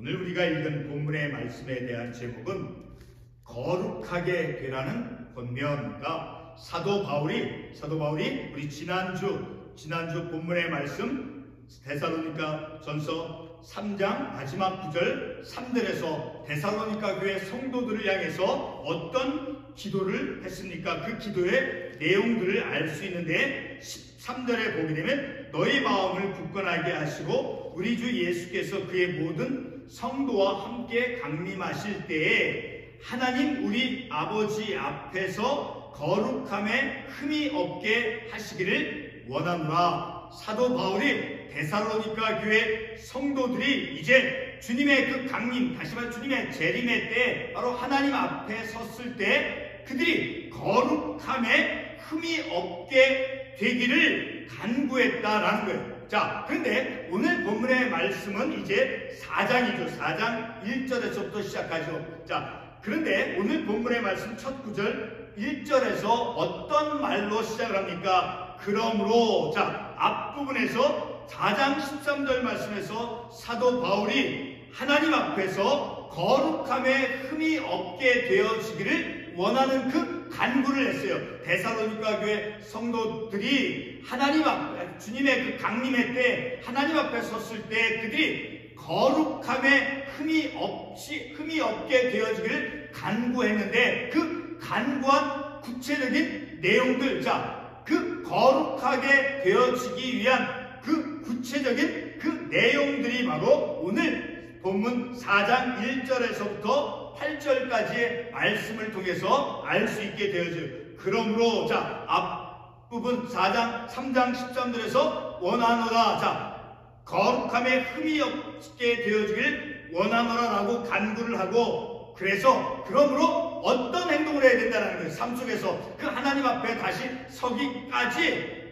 오늘 우리가 읽은 본문의 말씀에 대한 제목은 거룩하게 되라는 권면입니다. 사도 바울이 우리 지난주 본문의 말씀 데살로니가 전서 3장 마지막 9절 3절에서 데살로니가 교회 성도들을 향해서 어떤 기도를 했습니까? 그 기도의 내용들을 알 수 있는데 13절에 보게 되면 너희 마음을 굳건하게 하시고 우리 주 예수께서 그의 모든 성도와 함께 강림하실 때에 하나님 우리 아버지 앞에서 거룩함에 흠이 없게 하시기를 원하노라. 사도 바울이 데살로니가 교회 성도들이 이제 주님의 그 강림, 다시 말해 주님의 재림의 때 바로 하나님 앞에 섰을 때 그들이 거룩함에 흠이 없게 되기를 간구했다라는 거예요. 자, 그런데 오늘 본문의 말씀은 이제 4장이죠. 4장 1절에서부터 시작하죠. 자, 그런데 오늘 본문의 말씀 첫 구절 1절에서 어떤 말로 시작을 합니까? 그러므로, 자, 앞부분에서 4장 13절 말씀에서 사도 바울이 하나님 앞에서 거룩함에 흠이 없게 되어지기를 원하는 그 간구를 했어요. 데살로니가 교회 성도들이 하나님 앞에 주님의 그 강림의 때 하나님 앞에 섰을 때 그들이 거룩함에 흠이 없게 되어지기를 간구했는데 그 간구한 구체적인 내용들, 자, 그 거룩하게 되어지기 위한 그 구체적인 그 내용들이 바로 오늘 본문 4장 1절에서부터 8절까지의 말씀을 통해서 알 수 있게 되어져요. 그러므로, 자, 앞부분 3장 13절에서 원하노라, 자, 거룩함에 흠이 없게 되어지길 원하노라라고 간구를 하고, 그래서 그러므로 어떤 행동을 해야 된다는 거예요. 삶 속에서 그 하나님 앞에 다시 서기까지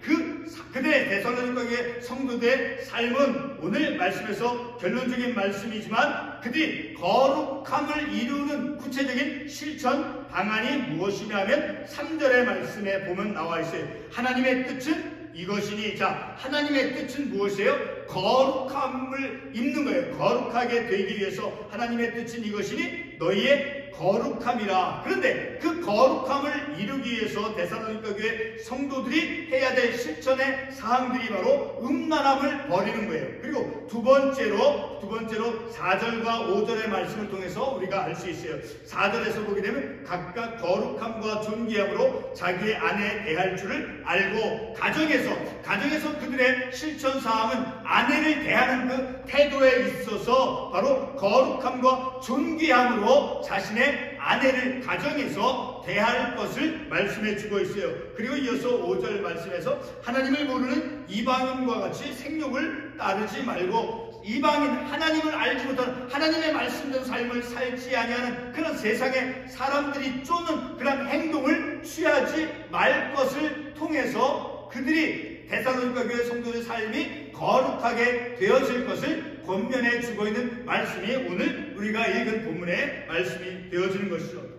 그들의 데살로니가 교회 성도들의 삶은 오늘 말씀에서 결론적인 말씀이지만 그들이 거룩함을 이루는 구체적인 실천 방안이 무엇이냐 하면 3절의 말씀에 보면 나와 있어요. 하나님의 뜻은 이것이니, 자, 하나님의 뜻은 무엇이에요? 거룩함을 입는 거예요. 거룩하게 되기 위해서 하나님의 뜻은 이것이니 너희의 거룩함이라. 그런데 그 거룩함을 이루기 위해서 데살로니가 교회 성도들이 해야 될 실천의 사항들이 바로 음란함을 버리는 거예요. 그리고 두 번째로 4절과 5절의 말씀을 통해서 우리가 알 수 있어요. 4절에서 보게 되면 각각 거룩함과 존귀함으로 자기의 아내에 대할 줄을 알고, 가정에서 그들의 실천 사항은 아내를 대하는 그 태도에 있어서 바로 거룩함과 존귀함으로 자신의 아내를 가정에서 대할 것을 말씀해 주고 있어요. 그리고 이어서 5절 말씀에서 하나님을 모르는 이방인과 같이 생욕을 따르지 말고, 이방인, 하나님을 알지 못하는 하나님의 말씀대로 삶을 살지 아니하는 그런 세상의 사람들이 쫓는 그런 행동을 취하지 말 것을 통해서 그들이 데살로니가 교회 성도의 삶이 거룩하게 되어질 것을 권면해 주고 있는 말씀이 오늘 우리가 읽은 본문의 말씀이 되어지는 것이죠.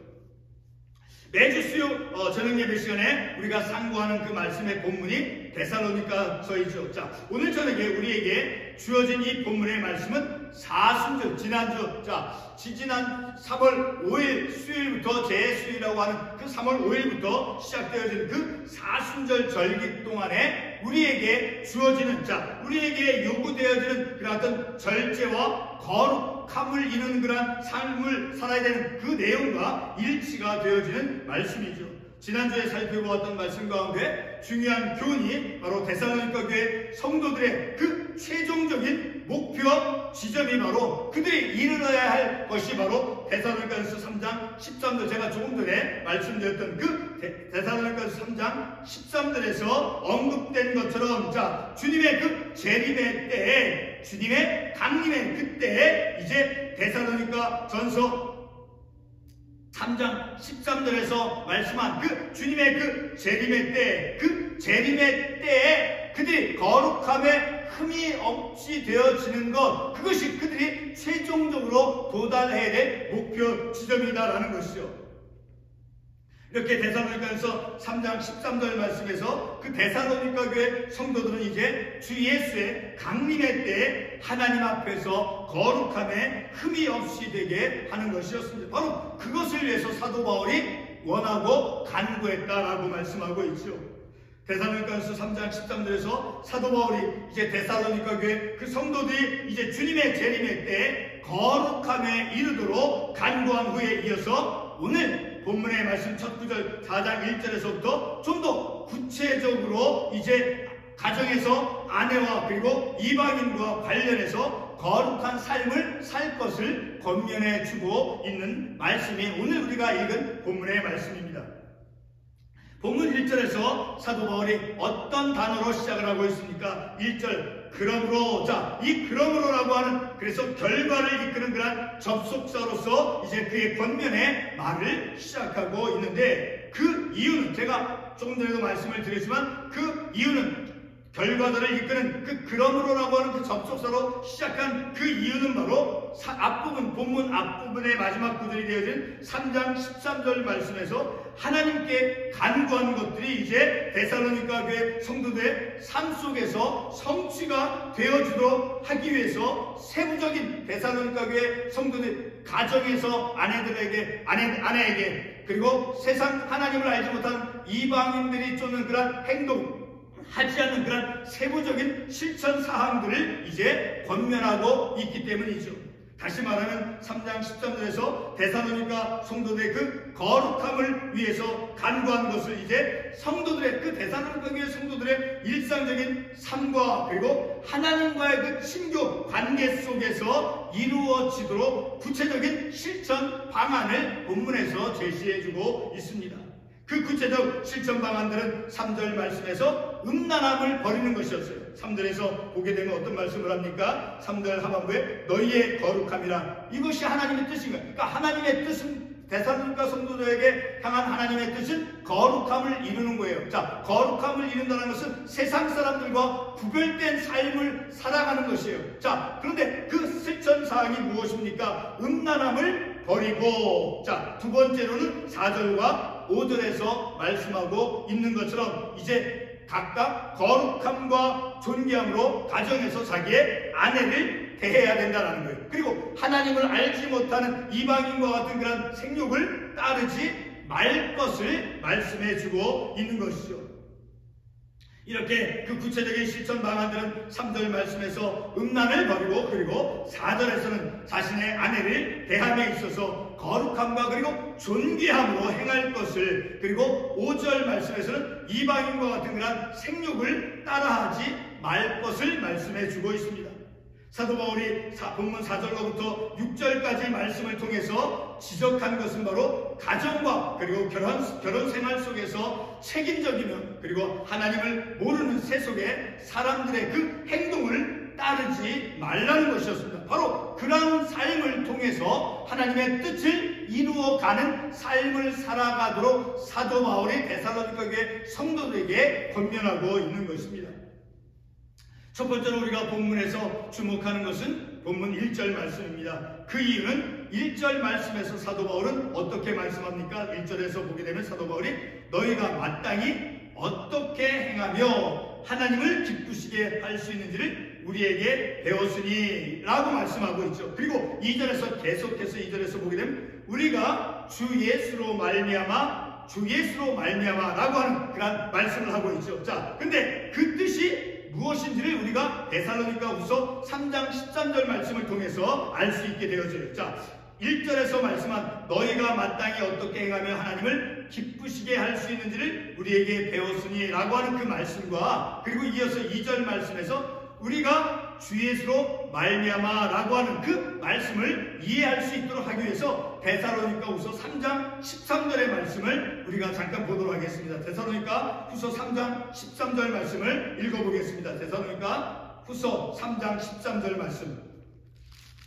매주 수요 저녁 예배 시간에 우리가 상고하는 그 말씀의 본문이 데살로니가서이죠. 자, 오늘 저녁에 우리에게 주어진 이 본문의 말씀은 사순절, 지난주, 자, 지난 3월 5일 수요일부터 제수일이라고 하는 그 3월 5일부터 시작되어지는 그 사순절 절기 동안에 우리에게 주어지는, 자, 우리에게 요구되어지는 그런 어떤 절제와 거룩함을 이루는 그런 삶을 살아야 되는 그 내용과 일치가 되어지는 말씀이죠. 지난주에 살펴보았던 말씀 가운데 중요한 교훈이 바로 데살로니가 교회 성도들의 그 최종적인 목표 지점이 바로 그들이 이루어야 할 것이 바로 데살로니가서 3장 13절, 제가 조금 전에 말씀드렸던 그 데살로니가서 3장 13절에서 언급된 것처럼, 자, 주님의 그 재림의 때에, 주님의 강림의 그때에 이제 데살로니가 전서 3장 13절에서 말씀한 그 주님의 그 재림의 때, 그 재림의 때에 그들이 거룩함에 흠이 없이 되어지는 것, 그것이 그들이 최종적으로 도달해야 될 목표 지점이다라는 것이죠. 이렇게 데살로니가서 3장 13절 말씀에서 그 데살로니가 교회 성도들은 이제 주 예수의 강림의 때에 하나님 앞에서 거룩함에 흠이 없이 되게 하는 것이었습니다. 바로 그것을 위해서 사도 바울이 원하고 간구했다라고 말씀하고 있죠. 데살로니가서 3장 13절에서 사도 바울이 이제 데살로니가 교회 그 성도들이 이제 주님의 재림의 때에 거룩함에 이르도록 간구한 후에 이어서 오늘 본문의 말씀 첫 구절 4장 1절에서부터 좀 더 구체적으로 이제 가정에서 아내와 그리고 이방인과 관련해서 거룩한 삶을 살 것을 권면해 주고 있는 말씀이 오늘 우리가 읽은 본문의 말씀입니다. 본문 1절에서 사도 바울이 어떤 단어로 시작을 하고 있습니까? 1절 그러므로, 자, 이 그러므로라고 하는, 그래서 결과를 이끄는 그런 접속사로서 이제 그의 권면의 말을 시작하고 있는데, 그 이유는 제가 조금 전에도 말씀을 드렸지만 그 이유는 결과들을 이끄는 그 그러므로라고 하는 그 접속사로 시작한 그 이유는 바로 앞부분, 본문 앞부분의 마지막 구절이 되어진 3장 13절 말씀에서 하나님께 간구한 것들이 이제 데살로니가 교회 성도들의 삶 속에서 성취가 되어주도록 하기 위해서 세부적인 데살로니가 교회 성도들 가정에서 아내에게 그리고 세상 하나님을 알지 못한 이방인들이 쫓는 그런 행동 하지 않는 그런 세부적인 실천 사항들을 이제 권면하고 있기 때문이죠. 다시 말하면 3장 13절에서 데살로니가 성도들의 그 거룩함을 위해서 간구한 것을 이제 성도들의 그 데살로니가 교회 성도들의 일상적인 삶과 그리고 하나님과의 그 친교 관계 속에서 이루어지도록 구체적인 실천 방안을 본문에서 제시해주고 있습니다. 그 구체적 실천 방안들은 3절 말씀에서 음란함을 버리는 것이었어요. 3절에서 보게 되면 어떤 말씀을 합니까? 3절 하반부에 너희의 거룩함이라, 이것이 하나님의 뜻인 거예요. 그러니까 하나님의 뜻은 데살로니가 성도들에게 향한 하나님의 뜻은 거룩함을 이루는 거예요. 자, 거룩함을 이룬다는 것은 세상 사람들과 구별된 삶을 살아가는 것이에요. 자, 그런데 그 실천 사항이 무엇입니까? 음란함을 버리고, 자, 두 번째로는 4절과 5절에서 말씀하고 있는 것처럼 이제 각각 거룩함과 존귀함으로 가정에서 자기의 아내를 대해야 된다는 거예요. 그리고 하나님을 알지 못하는 이방인과 같은 그런 생욕을 따르지 말 것을 말씀해 주고 있는 것이죠. 이렇게 그 구체적인 실천 방안들은 3절 말씀에서 음란을 버리고, 그리고 4절에서는 자신의 아내를 대함에 있어서 거룩함과 그리고 존귀함으로 행할 것을, 그리고 5절 말씀에서는 이방인과 같은 그런 생욕을 따라하지 말 것을 말씀해 주고 있습니다. 사도 바울이 본문 4절로부터 6절까지 말씀을 통해서 지적한 것은 바로 가정과 그리고 결혼 생활 속에서 책임적이며 그리고 하나님을 모르는 세속의 사람들의 그 행동을 따르지 말라는 것이었습니다. 바로 그런 삶을 통해서 하나님의 뜻을 이루어가는 삶을 살아가도록 사도 바울이 데살로니가 교회 성도들에게 권면하고 있는 것입니다. 첫 번째로 우리가 본문에서 주목하는 것은 본문 1절 말씀입니다. 그 이유는 1절 말씀에서 사도 바울은 어떻게 말씀합니까? 1절에서 보게 되면 사도 바울이 너희가 마땅히 어떻게 행하며 하나님을 기쁘시게 할 수 있는지를 우리에게 배웠으니 라고 말씀하고 있죠. 그리고 2절에서 계속해서 2절에서 보게 되면 우리가 주 예수로 말미암아 라고 하는 그런 말씀을 하고 있죠. 자, 근데 그 뜻이 무엇인지를 우리가 데살로니가 후서 3장 13절 말씀을 통해서 알 수 있게 되어져요. 자, 1절에서 말씀한 너희가 마땅히 어떻게 행하며 하나님을 기쁘시게 할 수 있는지를 우리에게 배웠으니 라고 하는 그 말씀과, 그리고 이어서 2절 말씀에서 우리가 주 예수로 말미암아 라고 하는 그 말씀을 이해할 수 있도록 하기 위해서 데살로니가 후서 3장 13절의 말씀을 우리가 잠깐 보도록 하겠습니다. 데살로니가 후서 3장 13절 말씀을 읽어보겠습니다. 데살로니가 후서 3장 13절 말씀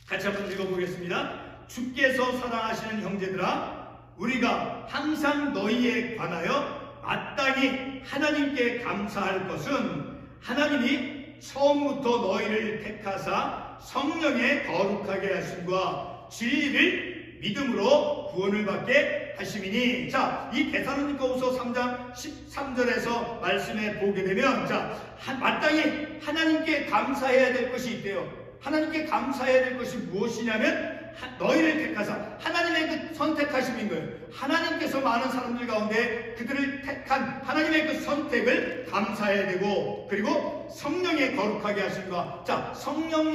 같이 한번 읽어보겠습니다. 주께서 사랑하시는 형제들아, 우리가 항상 너희에 관하여 마땅히 하나님께 감사할 것은 하나님이 처음부터 너희를 택하사 성령에 거룩하게 하심과 진리를 믿음으로 구원을 받게 하심이니. 자, 이 데살로니가후서 3장 13절에서 말씀에 보게 되면, 자, 마땅히 하나님께 감사해야 될 것이 있대요. 하나님께 감사해야 될 것이 무엇이냐면 너희를 택하사, 하나님의 그 선택하심인 거예요. 하나님께서 많은 사람들 가운데 그들을 택한 하나님의 그 선택을 감사해야 되고, 그리고 성령의 거룩하게 하심과, 자, 성령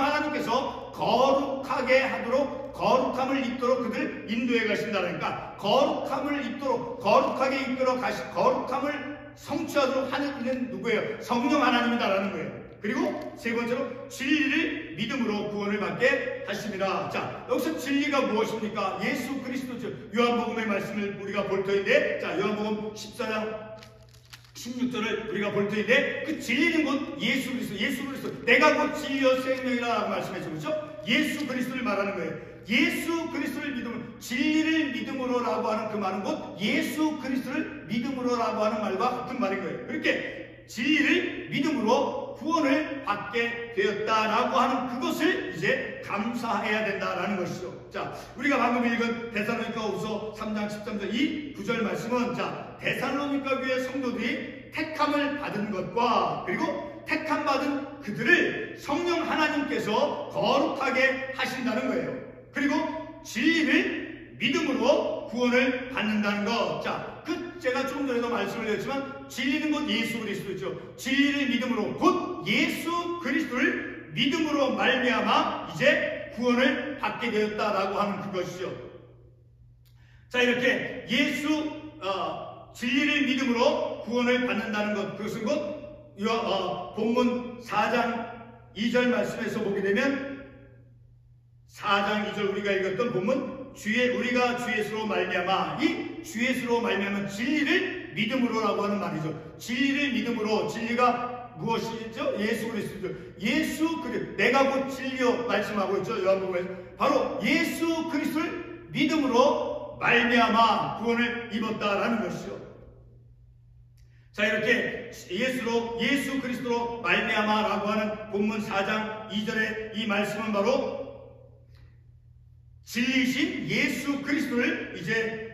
하나님께서 거룩하게 하도록, 거룩함을 입도록 그들 인도해 가신다니까, 거룩함을 입도록, 거룩하게 이끌어 거룩함을 성취하도록 하는 이는 누구예요? 성령 하나님이다라는 거예요. 그리고 세 번째로 진리를 믿음으로 구원을 받게 하심이라. 자, 여기서 진리가 무엇입니까? 예수 그리스도죠. 요한복음의 말씀을 우리가 볼 터인데, 자, 요한복음 14장 16절을 우리가 볼 터인데, 그 진리는 곧 예수 그리스도, 내가 곧 진리여 생명이라고 말씀했죠. 그렇죠? 예수 그리스도를 말하는 거예요. 예수 그리스도를 믿음으로, 진리를 믿음으로라고 하는 그 말은 곧 예수 그리스도를 믿음으로라고 하는 말과 같은 말인 거예요. 그렇게 진리를 믿음으로 구원을 받게 되었다라고 하는 그것을 이제 감사해야 된다라는 것이죠. 자, 우리가 방금 읽은 데살로니가후서 3장 13절 이 구절 말씀은, 자, 데살로니가 교회 성도들이 택함을 받은 것과, 그리고 택함 받은 그들을 성령 하나님께서 거룩하게 하신다는 거예요. 그리고 진리를 믿음으로 구원을 받는다는 것. 자, 제가 조금 전에도 말씀을 드렸지만 진리는 곧 예수 그리스도죠. 진리를 믿음으로, 곧 예수 그리스도를 믿음으로 말미암아 이제 구원을 받게 되었다라고 하는 그것이죠. 자, 이렇게 진리를 믿음으로 구원을 받는다는 것, 그것은 곧 본문 4장 2절 말씀에서 보게 되면 4장 2절 우리가 읽었던 본문, 우리가 주 예수로 말미암아, 이 주 예수로 말미암은 진리를 믿음으로라고 하는 말이죠. 진리를 믿음으로, 진리가 무엇이죠? 예수 그리스도죠. 예수 그리스도, 내가 곧 진리요 말씀하고 있죠. 요한복음에서 바로 예수 그리스도를 믿음으로 말미암아 구원을 입었다라는 것이죠. 자, 이렇게 예수 그리스도로 말미암아라고 하는 본문 4장 2절의 이 말씀은 바로 진리이신 예수 그리스도를 이제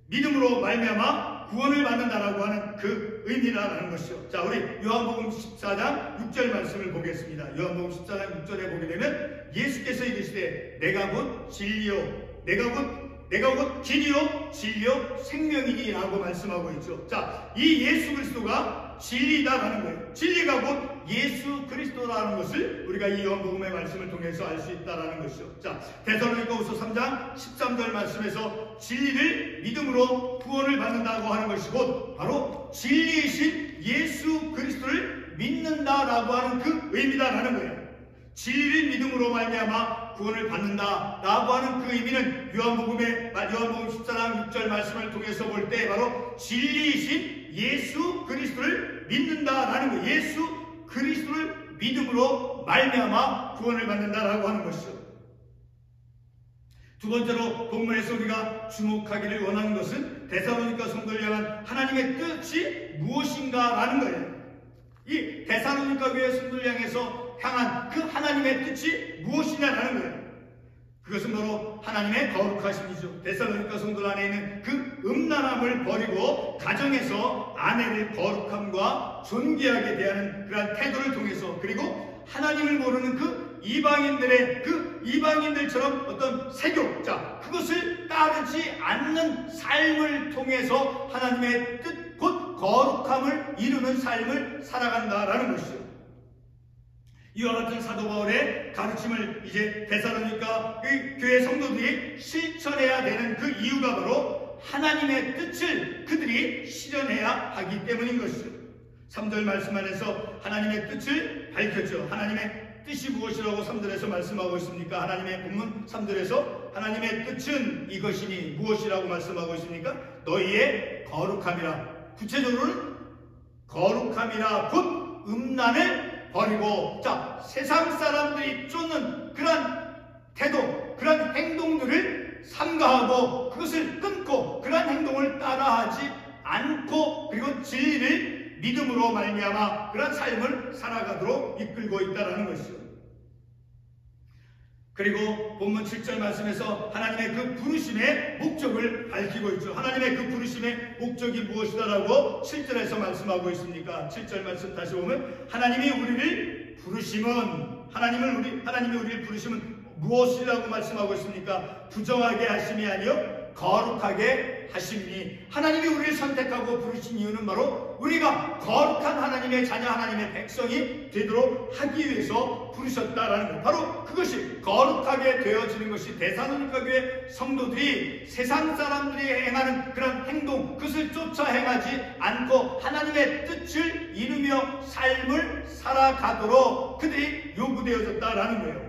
믿음으로 말미암아 구원을 받는다라고 하는 그 의미라는 것이죠. 자, 우리 요한복음 14장 6절 말씀을 보겠습니다. 요한복음 14장 6절에 보게 되면 예수께서 이르시되 내가 곧 진리요, 내가 곧 길이요 진리요 생명이니라고 말씀하고 있죠. 자, 이 예수 그리스도가 진리다라는 거예요. 진리가 곧 예수 그리스도라는 것을 우리가 이 요한복음의 말씀을 통해서 알 수 있다라는 것이죠. 자, 데살로니가후서 3장 13절 말씀에서 진리를 믿음으로 구원을 받는다고 하는 것이 곧 바로 진리이신 예수 그리스도를 믿는다라고 하는 그 의미다라는 거예요. 진리를 믿음으로 말미암아 구원을 받는다라고 하는 그 의미는 요한복음 14장 6절 말씀을 통해서 볼 때 바로 진리이신 예수 그리스도를 믿는다라는 거예요. 예수 그리스도를 믿음으로 말미암아 구원을 받는다라고 하는 것이죠. 두 번째로 본문에서 우리가 주목하기를 원하는 것은 데살로니가 성도를 향한 하나님의 뜻이 무엇인가라는 거예요. 이 데살로니가 교회 성도를 향한 그 하나님의 뜻이 무엇이냐라는 거예요. 그것은 바로 하나님의 거룩하심이죠. 데살로니가 성도 안에 있는 그 음란함을 버리고 가정에서 아내를 거룩함과 존귀하게 대하는 그러한 태도를 통해서, 그리고 하나님을 모르는 그 이방인들처럼 어떤 세교자, 그것을 따르지 않는 삶을 통해서 하나님의 뜻, 곧 거룩함을 이루는 삶을 살아간다라는 것이죠. 이와 같은 사도 바울의 가르침을 이제 데살로니가 교회 성도들이 실천해야 되는 그 이유가 바로 하나님의 뜻을 그들이 실현해야 하기 때문인 것이죠. 3절 말씀 안에서 하나님의 뜻을 밝혔죠. 하나님의 뜻이 무엇이라고 3절에서 말씀하고 있습니까? 하나님의 본문 3절에서 하나님의 뜻은 이것이니 무엇이라고 말씀하고 있습니까? 너희의 거룩함이라. 구체적으로는 거룩함이라 곧 음란을 버리고, 자, 세상 사람들이 쫓는 그러한 태도, 그러한 행동들을 삼가하고 그것을 끊고 그러한 행동을 따라하지 않고, 그리고 진리를 믿음으로 말미암아 그러한 삶을 살아가도록 이끌고 있다는 것이죠. 그리고 본문 7절 말씀에서 하나님의 그 부르심의 목적을 밝히고 있죠. 하나님의 그 부르심의 목적이 무엇이다라고 7절에서 말씀하고 있습니까? 7절 말씀 다시 보면 하나님이 우리를 부르심은 하나님이 우리를 부르심은 무엇이라고 말씀하고 있습니까? 부정하게 하심이 아니요 거룩하게 하심이니, 하나님이 우리를 선택하고 부르신 이유는 바로 우리가 거룩한 하나님의 자녀, 하나님의 백성이 되도록 하기 위해서 부르셨다라는 것. 바로 그것이 거룩하게 되어지는 것이 데살로니가 교회 성도들이 세상 사람들이 행하는 그런 행동, 그것을 쫓아 행하지 않고 하나님의 뜻을 이루며 삶을 살아가도록 그들이 요구되어졌다라는 거예요.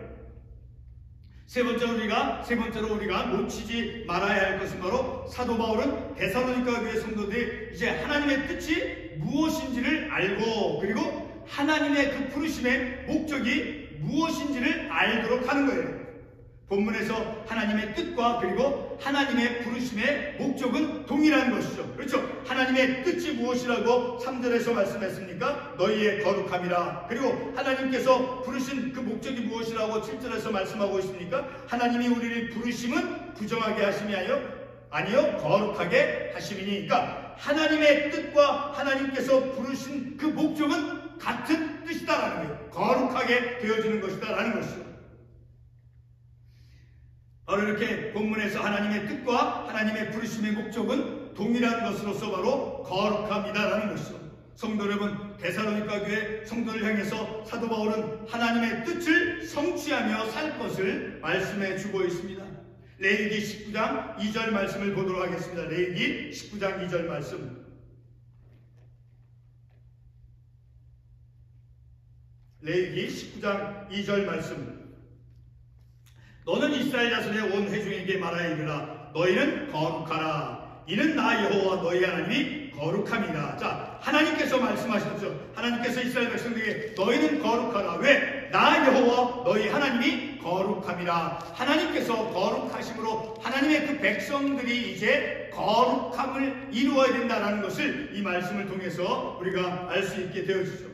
세 번째로 우리가 놓치지 말아야 할 것은 바로 사도 바울은 데살로니가 교회 성도들이 이제 하나님의 뜻이 무엇인지를 알고, 그리고 하나님의 그 부르심의 목적이 무엇인지를 알도록 하는 거예요. 본문에서 하나님의 뜻과 그리고 하나님의 부르심의 목적은 동일한 것이죠. 그렇죠? 하나님의 뜻이 무엇이라고 3절에서 말씀했습니까? 너희의 거룩함이라. 그리고 하나님께서 부르신 그 목적이 무엇이라고 7절에서 말씀하고 있습니까? 하나님이 우리를 부르심은 부정하게 하심이 아니요 거룩하게 하심이니. 그러니까 하나님의 뜻과 하나님께서 부르신 그 목적은 같은 뜻이다라는 거예요. 거룩하게 되어지는 것이다라는 것이죠. 바로 이렇게 본문에서 하나님의 뜻과 하나님의 부르심의 목적은 동일한 것으로서 바로 거룩함이다라는 것이죠. 성도 여러분, 데살로니가 교회 성도를 향해서 사도 바울은 하나님의 뜻을 성취하며 살 것을 말씀해 주고 있습니다. 레위기 19장 2절 말씀을 보도록 하겠습니다. 레위기 19장 2절 말씀. 레위기 19장 2절 말씀. 너는 이스라엘 자손의 온 회중에게 말하여 이르라. 너희는 거룩하라. 이는 나 여호와 너희 하나님이 거룩함이라. 자, 하나님께서 말씀하셨죠. 하나님께서 이스라엘 백성들에게 너희는 거룩하라. 왜? 나 여호와 너희 하나님이 거룩함이라. 하나님께서 거룩하심으로 하나님의 그 백성들이 이제 거룩함을 이루어야 된다는 것을 이 말씀을 통해서 우리가 알 수 있게 되어지죠.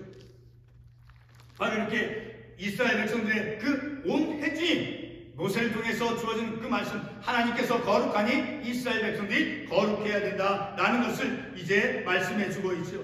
바로 이렇게 이스라엘 백성들의 그 온 회중이 모세를 통해서 주어진 그 말씀, 하나님께서 거룩하니 이스라엘 백성들이 거룩해야 된다라는 것을 이제 말씀해 주고 있죠.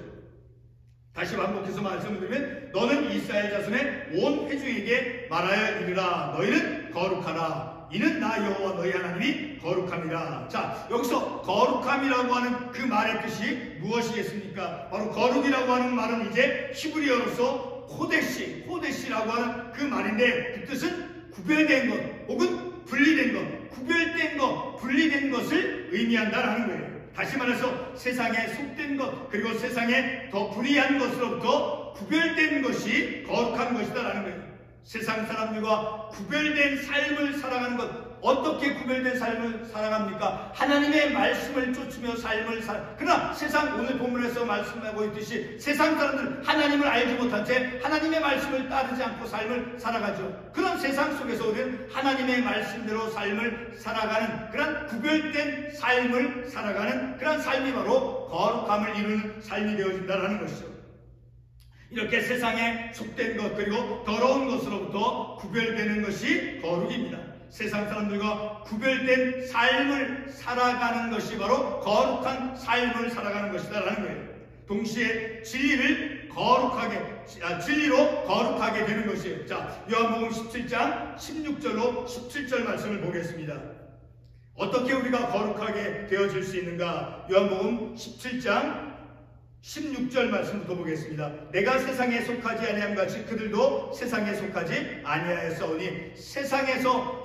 다시 반복해서 말씀을 드리면 너는 이스라엘 자손의 온 회중에게 말하여 이르라. 너희는 거룩하라. 이는 나 여호와 너희 하나님이 거룩함이라. 자, 여기서 거룩함이라고 하는 그 말의 뜻이 무엇이겠습니까? 바로 거룩이라고 하는 말은 이제 히브리어로서 코데시라고 하는 그 말인데, 그 뜻은 구별된 것 혹은 분리된 것, 구별된 것, 분리된 것을 의미한다라는 거예요. 다시 말해서 세상에 속된 것, 그리고 세상에 더 불의한 것으로부터 구별된 것이 거룩한 것이다라는 거예요. 세상 사람들과 구별된 삶을 살아가는 것. 어떻게 구별된 삶을 살아갑니까? 하나님의 말씀을 쫓으며 삶을 그러나 세상, 오늘 본문에서 말씀하고 있듯이 세상 사람들은 하나님을 알지 못한 채 하나님의 말씀을 따르지 않고 삶을 살아가죠. 그런 세상 속에서 우리는 하나님의 말씀대로 삶을 살아가는 그런 구별된 삶을 살아가는 그런 삶이 바로 거룩함을 이루는 삶이 되어진다는 것이죠. 이렇게 세상에 속된 것 그리고 더러운 것으로부터 구별되는 것이 거룩입니다. 세상 사람들과 구별된 삶을 살아가는 것이 바로 거룩한 삶을 살아가는 것이다라는 거예요. 동시에 진리로 거룩하게 되는 것이에요. 자, 요한복음 17장 16절로 17절 말씀을 보겠습니다. 어떻게 우리가 거룩하게 되어질 수 있는가? 요한복음 17장 16절 말씀부터 보겠습니다. 내가 세상에 속하지 아니함 같이 그들도 세상에 속하지 아니하였사오니. 세상에서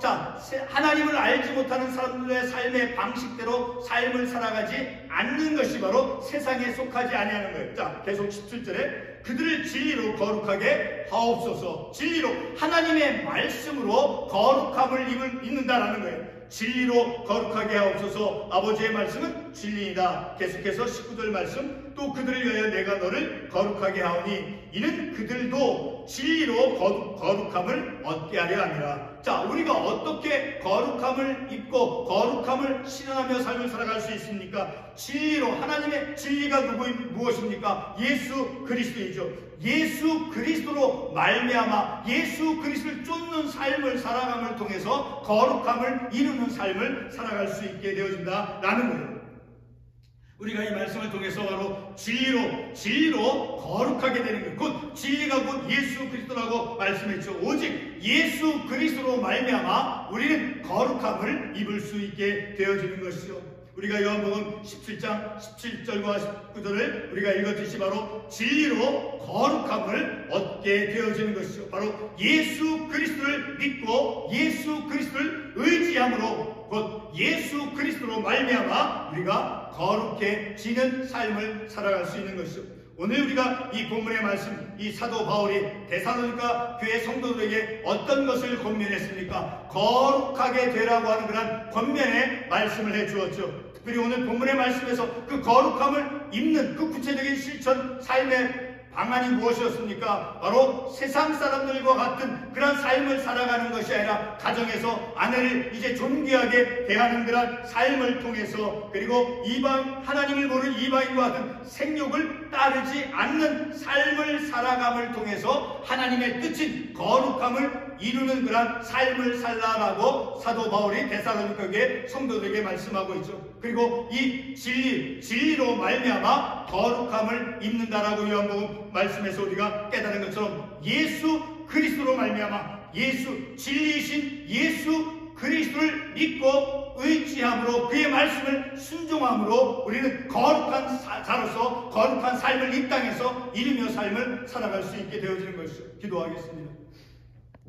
하나님을 알지 못하는 사람들의 삶의 방식대로 삶을 살아가지 않는 것이 바로 세상에 속하지 아니하는 거예요. 자, 계속 17절에 그들을 진리로 거룩하게 하옵소서. 진리로 하나님의 말씀으로 거룩함을 입는다라는 거예요. 진리로 거룩하게 하옵소서. 아버지의 말씀은 진리이다. 계속해서 19절 말씀, 또 그들을 위하여 내가 너를 거룩하게 하오니 이는 그들도 진리로 거룩함을 얻게 하려 함이라. 자, 우리가 어떻게 거룩함을 입고 거룩함을 실현하며 삶을 살아갈 수 있습니까? 진리로. 하나님의 진리가 무엇입니까? 예수 그리스도이죠. 예수 그리스도로 말미암아 예수 그리스도를 쫓는 삶을 살아감을 통해서 거룩함을 이루는 삶을 살아갈 수 있게 되어진다라는 거예요. 우리가 이 말씀을 통해서 바로 진리로 거룩하게 되는 것, 곧 진리가 곧 예수 그리스도라고 말씀했죠. 오직 예수 그리스도로 말미암아 우리는 거룩함을 입을 수 있게 되어지는 것이죠. 우리가 요한복음 17장 17절과 19절을 우리가 읽었듯이 바로 진리로 거룩함을 얻게 되어지는 것이죠. 바로 예수 그리스도를 믿고 예수 그리스도를 의지함으로 곧 예수 그리스도로 말미암아 우리가 거룩해지는 삶을 살아갈 수 있는 것이죠. 오늘 우리가 이 본문의 말씀, 이 사도 바울이 데살로니가 교회 성도들에게 어떤 것을 권면했습니까? 거룩하게 되라고 하는 그런 권면의 말씀을 해주었죠. 특별히 오늘 본문의 말씀에서 그 거룩함을 입는 그 구체적인 실천, 삶의 방안이 무엇이었습니까? 바로 세상 사람들과 같은 그런 삶을 살아가는 것이 아니라 가정에서 아내를 이제 존귀하게 대하는 그런 삶을 통해서, 그리고 하나님을 모르는 이방인과 같은 생욕을 따르지 않는 삶을 살아감을 통해서 하나님의 뜻인 거룩함을 이루는 그런 삶을 살라라고 사도 바울이 데살로니가 교회 성도들에게 말씀하고 있죠. 그리고 이 진리로 말미암아 거룩함을 입는다라고 요한복음 말씀에서 우리가 깨달은 것처럼 예수 그리스도로 말미암아 진리이신 예수 그리스도를 믿고 의지함으로 그의 말씀을 순종함으로 우리는 거룩한 자로서 거룩한 삶을 이 땅에서 이루며 삶을 살아갈 수 있게 되어지는 것이죠. 기도하겠습니다.